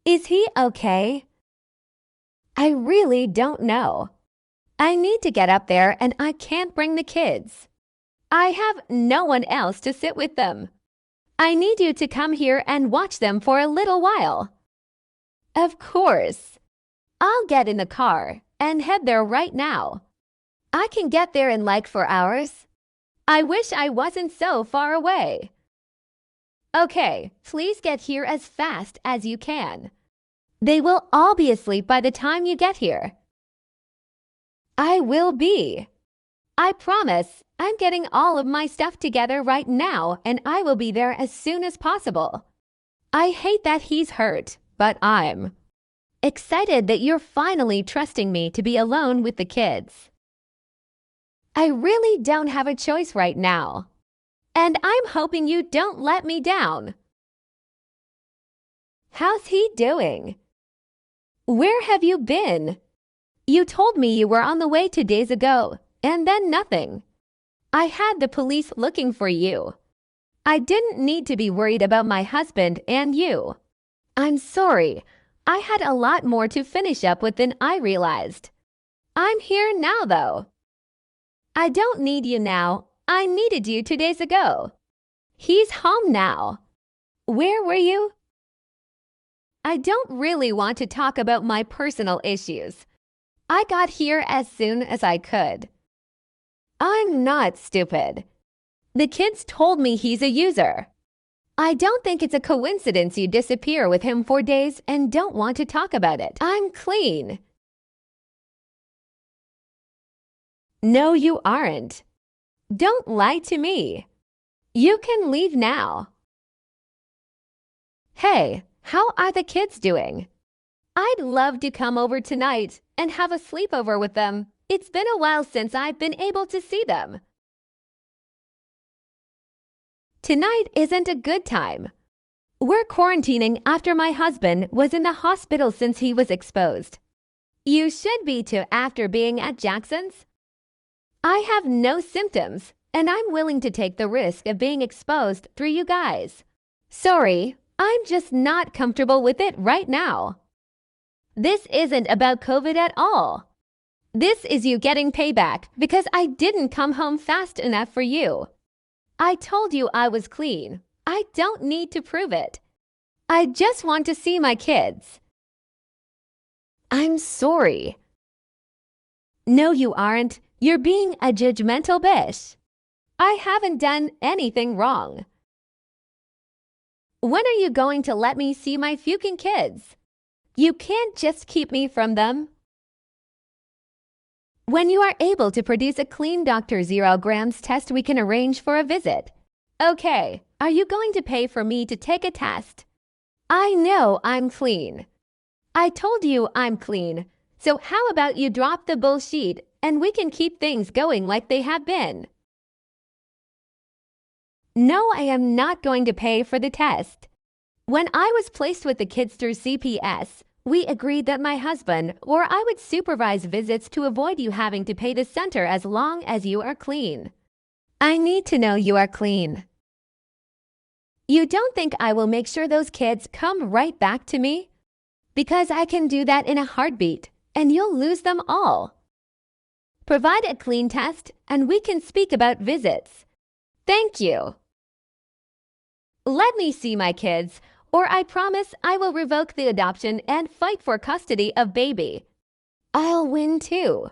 Is he okay? I really don't know. I need to get up there and I can't bring the kids. I have no one else to sit with them. I need you to come here and watch them for a little while. Of course. I'll get in the car and head there right now. I can get there in like 4 hours. I wish I wasn't so far away. Okay, please get here as fast as you can. They will all be asleep by the time you get here. I will be. I promise. I'm getting all of my stuff together right now and I will be there as soon as possible. I hate that he's hurt, but I'm excited that you're finally trusting me to be alone with the kids. I really don't have a choice right now. And I'm hoping you don't let me down. How's he doing? Where have you been? You told me you were on the way 2 days ago, and then nothing. I had the police looking for you. I didn't need to be worried about my husband and you. I'm sorry. I had a lot more to finish up with than I realized. I'm here now, though. I don't need you now. I needed you 2 days ago. He's home now. Where were you? I don't really want to talk about my personal issues. I got here as soon as I could. I'm not stupid. The kids told me he's a user. I don't think it's a coincidence you disappear with him for days and don't want to talk about it. I'm clean. No, you aren't. Don't lie to me. You can leave now. Hey, how are the kids doing? I'd love to come over tonight and have a sleepover with them. It's been a while since I've been able to see them. Tonight isn't a good time. We're quarantining after my husband was in the hospital since he was exposed. You should be too after being at Jackson's. I have no symptoms, and I'm willing to take the risk of being exposed through you guys. Sorry, I'm just not comfortable with it right now. This isn't about COVID at all. This is you getting payback because I didn't come home fast enough for you. I told you I was clean. I don't need to prove it. I just want to see my kids. I'm sorry. No, you aren't. You're being a judgmental bitch. I haven't done anything wrong. When are you going to let me see my fucking kids? You can't just keep me from them. When you are able to produce a clean Dr. 0 grams test, we can arrange for a visit. Okay, are you going to pay for me to take a test? I know I'm clean. I told you I'm clean. So how about you drop the bullshit and we can keep things going like they have been? No, I am not going to pay for the test. When I was placed with the kids through CPS, we agreed that my husband or I would supervise visits to avoid you having to pay the center as long as you are clean. I need to know you are clean. You don't think I will make sure those kids come right back to me? Because I can do that in a heartbeat, and you'll lose them all. Provide a clean test, and we can speak about visits. Thank you. Let me see my kids, or I promise I will revoke the adoption and fight for custody of baby. I'll win too.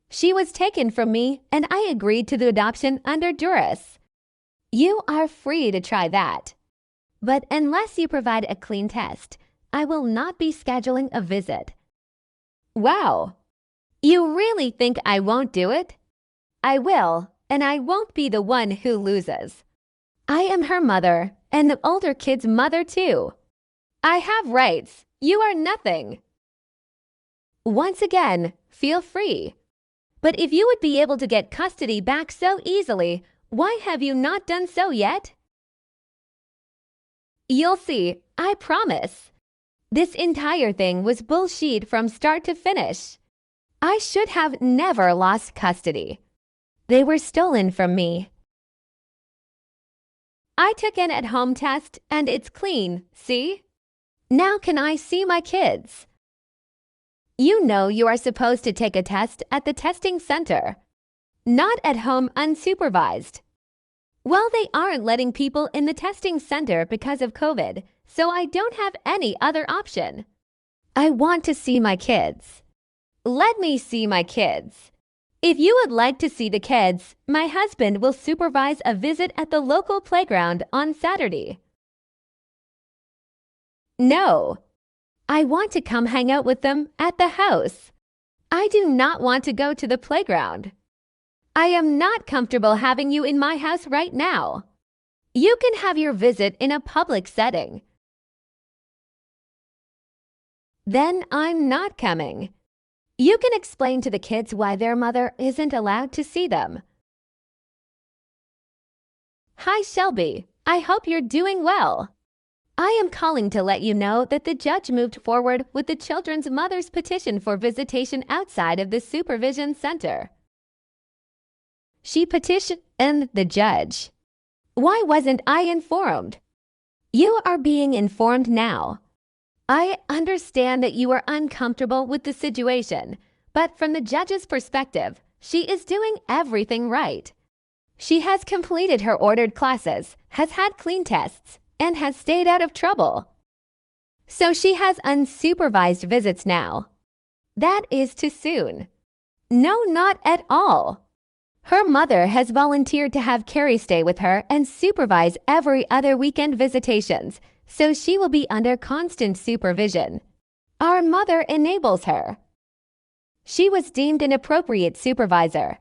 She was taken from me, and I agreed to the adoption under duress. You are free to try that. But unless you provide a clean test, I will not be scheduling a visit. Wow. You really think I won't do it? I will, and I won't be the one who loses. I am her mother, and the older kid's mother too. I have rights. You are nothing. Once again, feel free. But if you would be able to get custody back so easily, why have you not done so yet? You'll see, I promise. This entire thing was bullshit from start to finish. I should have never lost custody. They were stolen from me. I took an at-home test and it's clean, see? Now can I see my kids? You know you are supposed to take a test at the testing center, not at home unsupervised. Well, they aren't letting people in the testing center because of COVID, so I don't have any other option. I want to see my kids. Let me see my kids. If you would like to see the kids, my husband will supervise a visit at the local playground on Saturday. No. I want to come hang out with them at the house. I do not want to go to the playground. I am not comfortable having you in my house right now. You can have your visit in a public setting. Then I'm not coming. You can explain to the kids why their mother isn't allowed to see them. Hi, Shelby. I hope you're doing well. I am calling to let you know that the judge moved forward with the children's mother's petition for visitation outside of the supervision center. She petitioned the judge. Why wasn't I informed? You are being informed now. I understand that you are uncomfortable with the situation, but from the judge's perspective, she is doing everything right. She has completed her ordered classes, has had clean tests, and has stayed out of trouble. So she has unsupervised visits now. That is too soon. No, not at all. Her mother has volunteered to have Carrie stay with her and supervise every other weekend visitations, so she will be under constant supervision. Our mother enables her. She was deemed an appropriate supervisor.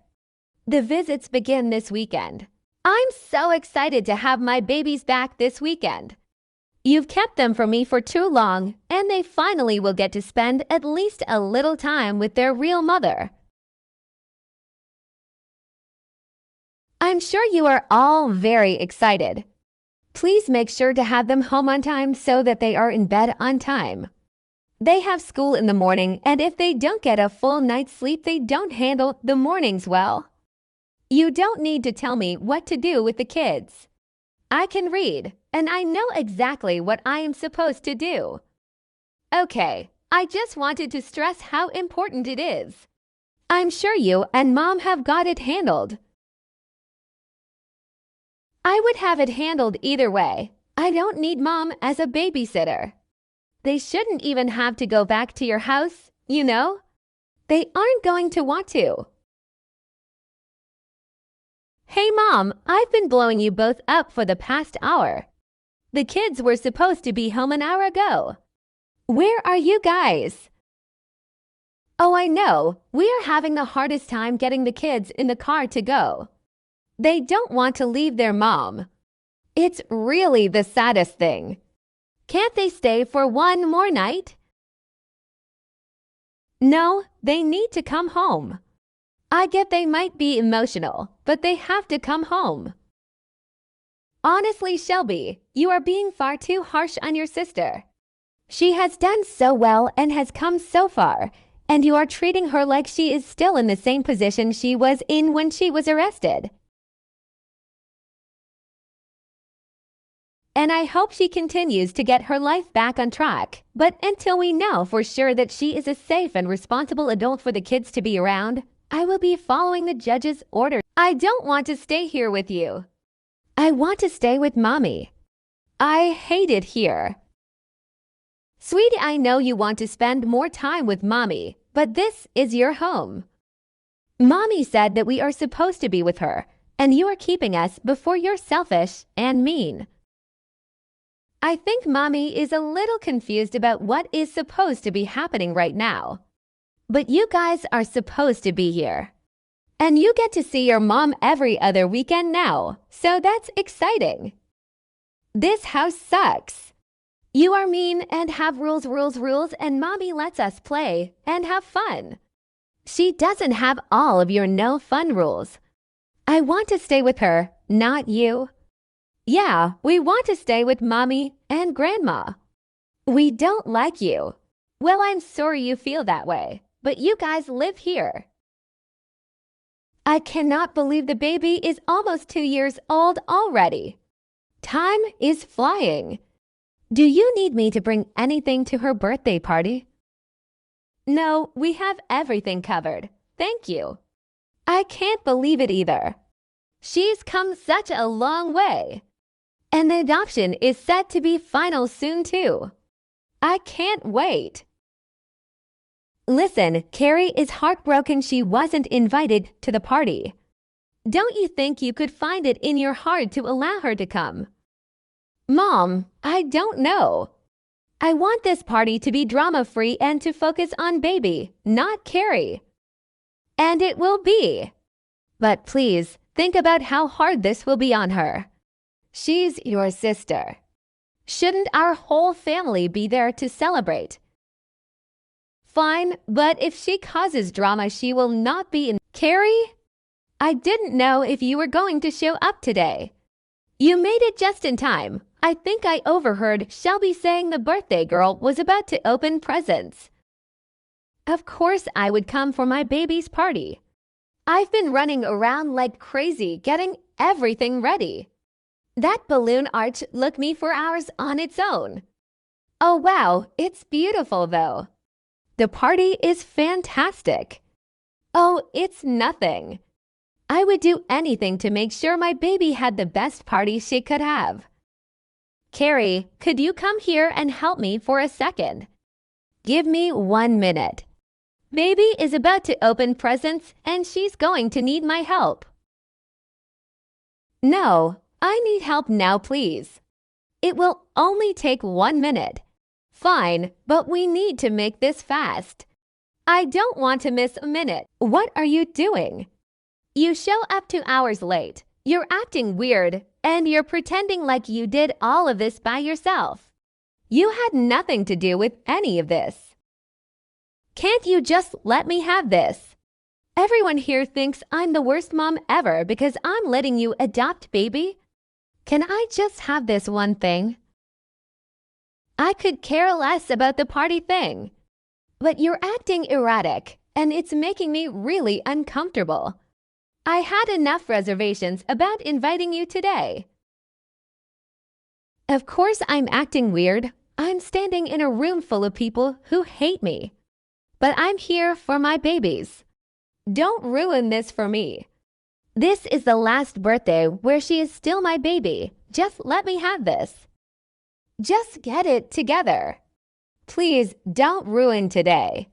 The visits begin this weekend. I'm so excited to have my babies back this weekend. You've kept them from me for too long, and they finally will get to spend at least a little time with their real mother. I'm sure you are all very excited. Please make sure to have them home on time so that they are in bed on time. They have school in the morning, and if they don't get a full night's sleep, they don't handle the mornings well. You don't need to tell me what to do with the kids. I can read, and I know exactly what I am supposed to do. Okay, I just wanted to stress how important it is. I'm sure you and Mom have got it handled. I would have it handled either way. I don't need Mom as a babysitter. They shouldn't even have to go back to your house, you know? They aren't going to want to. Hey, Mom, I've been blowing you both up for the past hour. The kids were supposed to be home an hour ago. Where are you guys? Oh, I know. We are having the hardest time getting the kids in the car to go. They don't want to leave their mom. It's really the saddest thing. Can't they stay for one more night? No, they need to come home. I get they might be emotional, but they have to come home. Honestly, Shelby, you are being far too harsh on your sister. She has done so well and has come so far, and you are treating her like she is still in the same position she was in when she was arrested. And I hope she continues to get her life back on track. But until we know for sure that she is a safe and responsible adult for the kids to be around, I will be following the judge's order. I don't want to stay here with you. I want to stay with Mommy. I hate it here. Sweetie, I know you want to spend more time with Mommy, but this is your home. Mommy said that we are supposed to be with her, and you are keeping us before you're selfish and mean. I think Mommy is a little confused about what is supposed to be happening right now. But you guys are supposed to be here. And you get to see your mom every other weekend now, so that's exciting. This house sucks. You are mean and have rules, and Mommy lets us play and have fun. She doesn't have all of your no fun rules. I want to stay with her, not you. Yeah, we want to stay with Mommy and Grandma. We don't like you. Well, I'm sorry you feel that way, but you guys live here. I cannot believe the baby is almost 2 years old already. Time is flying. Do you need me to bring anything to her birthday party? No, we have everything covered. Thank you. I can't believe it either. She's come such a long way. And the adoption is set to be final soon too. I can't wait. Listen, Carrie is heartbroken she wasn't invited to the party. Don't you think you could find it in your heart to allow her to come? Mom, I don't know. I want this party to be drama-free and to focus on baby, not Carrie. And it will be. But please, think about how hard this will be on her. She's your sister. Shouldn't our whole family be there to celebrate? Fine, but if she causes drama, she will not be in. Carrie? I didn't know if you were going to show up today. You made it just in time. I think I overheard Shelby saying the birthday girl was about to open presents. Of course I would come for my baby's party. I've been running around like crazy getting everything ready. That balloon arch took me for hours on its own. Oh wow, it's beautiful though. The party is fantastic. Oh, it's nothing. I would do anything to make sure my baby had the best party she could have. Carrie, could you come here and help me for a second? Give me 1 minute. Baby is about to open presents and she's going to need my help. No, I need help now, please. It will only take 1 minute. Fine, but we need to make this fast. I don't want to miss a minute. What are you doing? You show up 2 hours late. You're acting weird, and you're pretending like you did all of this by yourself. You had nothing to do with any of this. Can't you just let me have this? Everyone here thinks I'm the worst mom ever because I'm letting you adopt baby. Can I just have this one thing? I could care less about the party thing. But you're acting erratic, and it's making me really uncomfortable. I had enough reservations about inviting you today. Of course I'm acting weird. I'm standing in a room full of people who hate me. But I'm here for my babies. Don't ruin this for me. This is the last birthday where she is still my baby. Just let me have this. Just get it together. Please don't ruin today.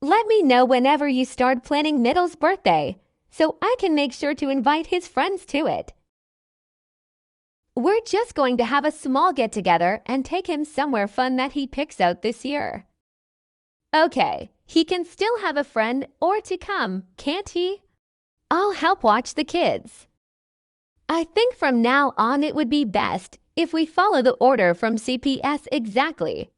Let me know whenever you start planning Middle's birthday, so I can make sure to invite his friends to it. We're just going to have a small get-together and take him somewhere fun that he picks out this year. Okay, he can still have a friend or to come, can't he? I'll help watch the kids. I think from now on it would be best if we follow the order from CPS exactly.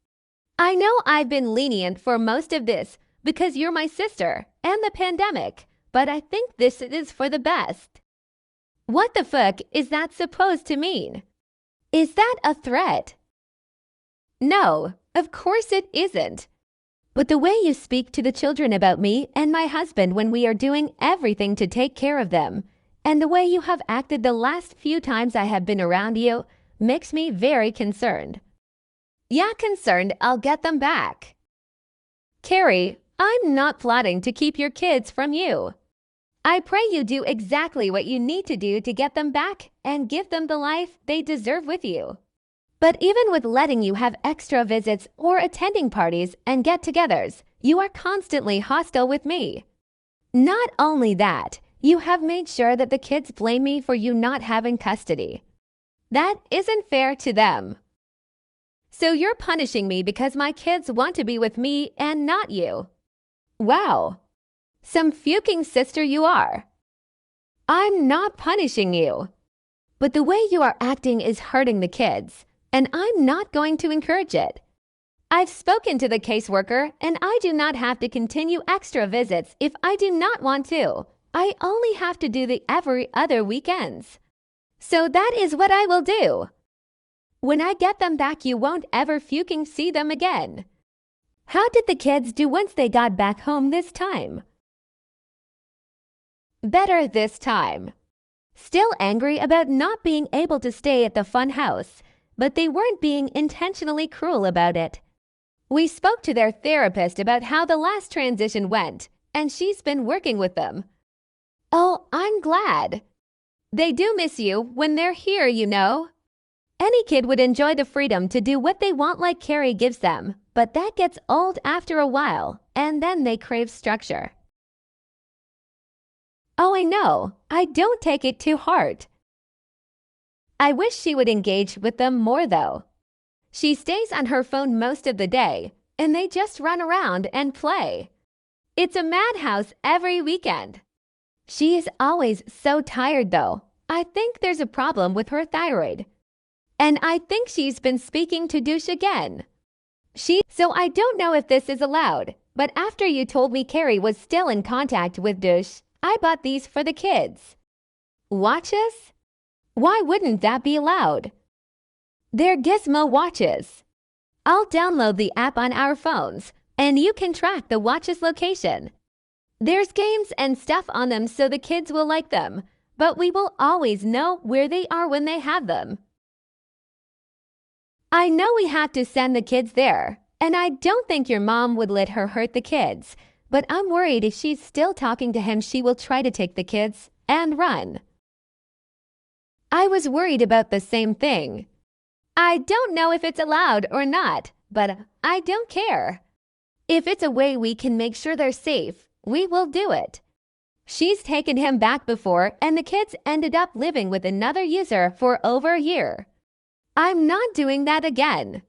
I know I've been lenient for most of this because you're my sister and the pandemic, but I think this is for the best. What the fuck is that supposed to mean? Is that a threat? No, of course it isn't. But the way you speak to the children about me and my husband when we are doing everything to take care of them, and the way you have acted the last few times I have been around you, makes me very concerned. Yeah, concerned I'll get them back. Carrie, I'm not plotting to keep your kids from you. I pray you do exactly what you need to do to get them back and give them the life they deserve with you. But even with letting you have extra visits or attending parties and get-togethers, you are constantly hostile with me. Not only that, you have made sure that the kids blame me for you not having custody. That isn't fair to them. So you're punishing me because my kids want to be with me and not you. Wow. Some fucking sister you are. I'm not punishing you. But the way you are acting is hurting the kids, and I'm not going to encourage it. I've spoken to the caseworker, and I do not have to continue extra visits if I do not want to. I only have to do the every other weekends. So that is what I will do. When I get them back, you won't ever fucking see them again. How did the kids do once they got back home this time? Better this time. Still angry about not being able to stay at the fun house, but they weren't being intentionally cruel about it. We spoke to their therapist about how the last transition went, and she's been working with them. Oh, I'm glad. They do miss you when they're here, you know. Any kid would enjoy the freedom to do what they want like Carrie gives them, but that gets old after a while, and then they crave structure. Oh, I know. I don't take it to heart. I wish she would engage with them more, though. She stays on her phone most of the day, and they just run around and play. It's a madhouse every weekend. She is always so tired, though. I think there's a problem with her thyroid. And I think she's been speaking to Douche again. So I don't know if this is allowed, but after you told me Carrie was still in contact with Douche, I bought these for the kids. Watches? Why wouldn't that be allowed? They're gizmo watches. I'll download the app on our phones, and you can track the watch's location. There's games and stuff on them so the kids will like them, but we will always know where they are when they have them. I know we have to send the kids there, and I don't think your mom would let her hurt the kids, but I'm worried if she's still talking to him she will try to take the kids and run. I was worried about the same thing. I don't know if it's allowed or not, but I don't care. If it's a way we can make sure they're safe, we will do it. She's taken him back before, and the kids ended up living with another user for over a year. I'm not doing that again.